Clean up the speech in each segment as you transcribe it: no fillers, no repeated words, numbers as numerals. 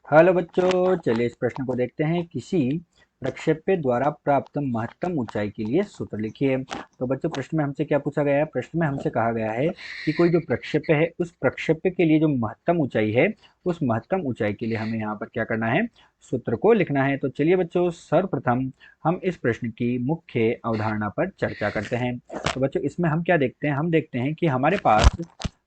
Hello बच्चों, चलिए इस प्रश्न को देखते हैं। किसी प्रक्षेप्य द्वारा प्राप्त महत्तम ऊंचाई के लिए सूत्र लिखिए। तो बच्चों, प्रश्न में हमसे क्या पूछा गया है? प्रश्न में हमसे कहा गया है कि कोई जो प्रक्षेप्य है, उस प्रक्षेप्य के लिए जो महत्तम ऊंचाई है, उस महत्तम ऊंचाई के लिए हमें यहाँ पर क्या करना है? सूत्र को लिखना है। तो चलिए बच्चों, सर्वप्रथम हम इस प्रश्न की मुख्य अवधारणा पर चर्चा करते हैं। तो बच्चों, इसमें हम क्या देखते हैं? हम देखते हैं कि हमारे पास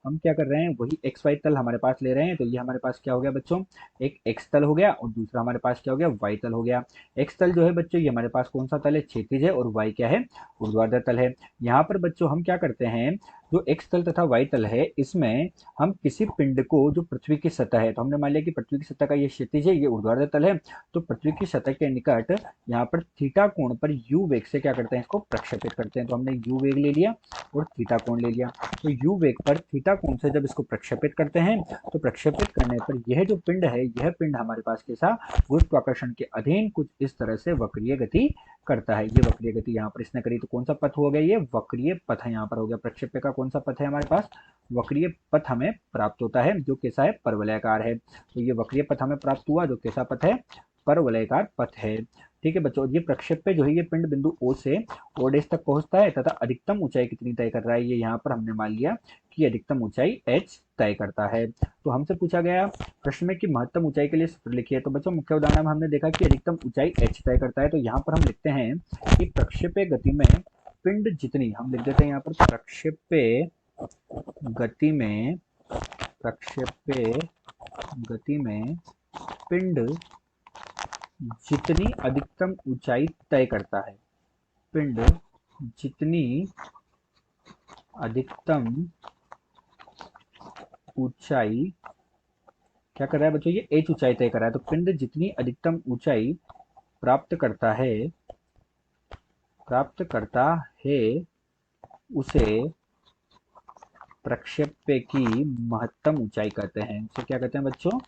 हम क्या कर रहे हैं, वही एक्स वाई तल हमारे पास ले रहे हैं। तो ये हमारे पास क्या हो गया बच्चों? एक एक्स तल हो गया और दूसरा हमारे पास क्या हो गया? वाई तल हो गया। एक्स तल जो है बच्चों, ये हमारे पास कौन सा तल है? क्षैतिज है। और वाई क्या है? ऊर्ध्वाधर तल है। यहाँ पर बच्चों हम क्या करते हैं, जो एक्स तल तथा वाई तल है, इसमें हम किसी पिंड को, जो पृथ्वी की सतह है, तो हमने मान लिया कि पृथ्वी की सतह का ये क्षैतिज है, ये ऊर्ध्वाधर तल है, तो पृथ्वी की सतह के निकट यहाँ पर थीटा कोण पर यू वेग से क्या करते हैं? इसको प्रक्षेपित करते हैं। तो हमने यू वेग ले लिया और थीटा कोण ले लिया। तो यू वेग पर थीटा कोण से जब इसको प्रक्षेपित करते हैं, तो प्रक्षेपित करने पर यह जो पिंड है, यह पिंड हमारे पास कैसा? गुरुत्वाकर्षण के अधीन कुछ इस तरह से वक्रीय गति करता है। ये वक्रीय गति यहाँ पर इसने करी, तो कौन सा पथ हो गया? ये वक्रीय पथ है, यहाँ पर हो गया। प्रक्षेप्य का कौन सा पथ है हमारे पास? वक्रीय पथ हमें प्राप्त होता है, जो कैसा है? परवलयाकार है। तो ये वक्रीय पथ हमें प्राप्त हुआ, जो कैसा पथ है? परवलयाकार पथ है। ठीक है बच्चों, ये प्रक्षेप्य जो है, ये पिंड बिंदु ओ से ओ डेश तक पहुंचता है तथा अधिकतम ऊंचाई कितनी तय कर रहा है? ये यहाँ पर हमने मान लिया कि अधिकतम ऊंचाई h तय करता है। तो हमसे पूछा गया प्रश्न में कि महत्तम ऊंचाई के लिए सूत्र लिखिए। तो बच्चों, मुख्य उदाहरण में हमने देखा कि अधिकतम ऊंचाई h तय करता है। तो यहाँ पर हम लिखते हैं कि प्रक्षेप्य गति में पिंड जितनी, हम लिख देते हैं यहाँ पर प्रक्षेप्य गति में, प्रक्षेप्य गति में पिंड जितनी अधिकतम ऊंचाई तय करता है, पिंड जितनी अधिकतम ऊंचाई क्या कर रहा है बच्चों? ये h ऊंचाई तय कर रहा है। तो पिंड जितनी अधिकतम ऊंचाई प्राप्त करता है, प्राप्त करता है, उसे प्रक्षेप्य की महत्तम ऊंचाई कहते हैं। उसे क्या कहते हैं बच्चों?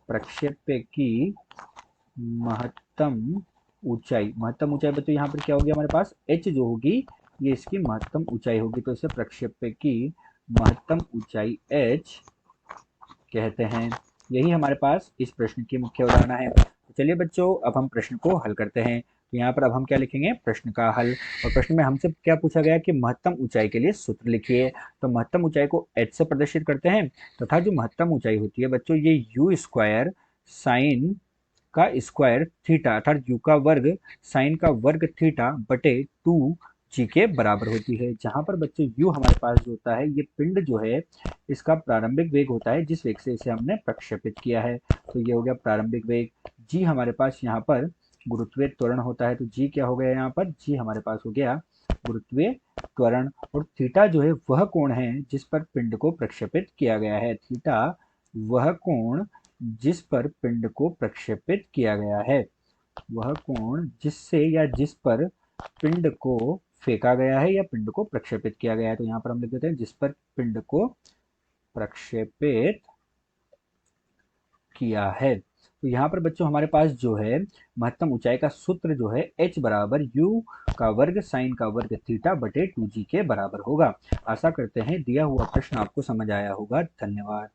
प्रक्षेप्य की महत्तम ऊंचाई। महत्तम ऊंचाई बच्चों यहाँ पर क्या होगी हमारे पास? h जो होगी, ये इसकी महत्तम ऊंचाई होगी। तो इसे प्रक्षेप्य की महत्तम ऊंचाई h कहते हैं। यही हमारे पास इस प्रश्न की मुख्य अवधारणा है। तो चलिए बच्चों, अब हम प्रश्न को हल करते हैं। तो यहाँ पर अब हम क्या लिखेंगे? प्रश्न का हल। और प्रश्न में हमसे क्या पूछा गया कि महत्तम ऊंचाई के लिए सूत्र लिखिए। तो महत्तम ऊंचाई को h से प्रदर्शित करते हैं तथा जो महत्तम ऊंचाई होती है बच्चों, ये यू स्क्वायर साइन का स्क्वायर थीटा, अर्थात यू का वर्ग साइन का वर्ग थीटा बटे 2g के बराबर होती है। जहां पर बच्चे यू हमारे पास जो होता है, ये पिंड जो है, इसका प्रारंभिक वेग होता है, जिस वेग से इसे हमने प्रक्षेपित किया है। तो ये हो गया प्रारंभिक वेग। जी हमारे पास यहाँ पर गुरुत्वीय त्वरण होता है। तो जी क्या हो गया यहाँ पर? जी हमारे पास हो गया गुरुत्वीय त्वरण। और थीटा जो है वह कोण है जिस पर पिंड को प्रक्षेपित किया गया है। थीटा वह कोण जिस पर पिंड को प्रक्षेपित किया गया है, वह कोण जिससे या जिस पर पिंड को फेंका गया है या पिंड को प्रक्षेपित किया गया है। तो यहाँ पर हम लिख देते हैं जिस पर पिंड को प्रक्षेपित किया है। तो यहाँ पर बच्चों हमारे पास जो है महत्तम ऊंचाई का सूत्र जो है h बराबर यू का वर्ग साइन का वर्ग थीटा बटे 2g के बराबर होगा। आशा करते हैं दिया हुआ प्रश्न आपको समझ आया होगा। धन्यवाद।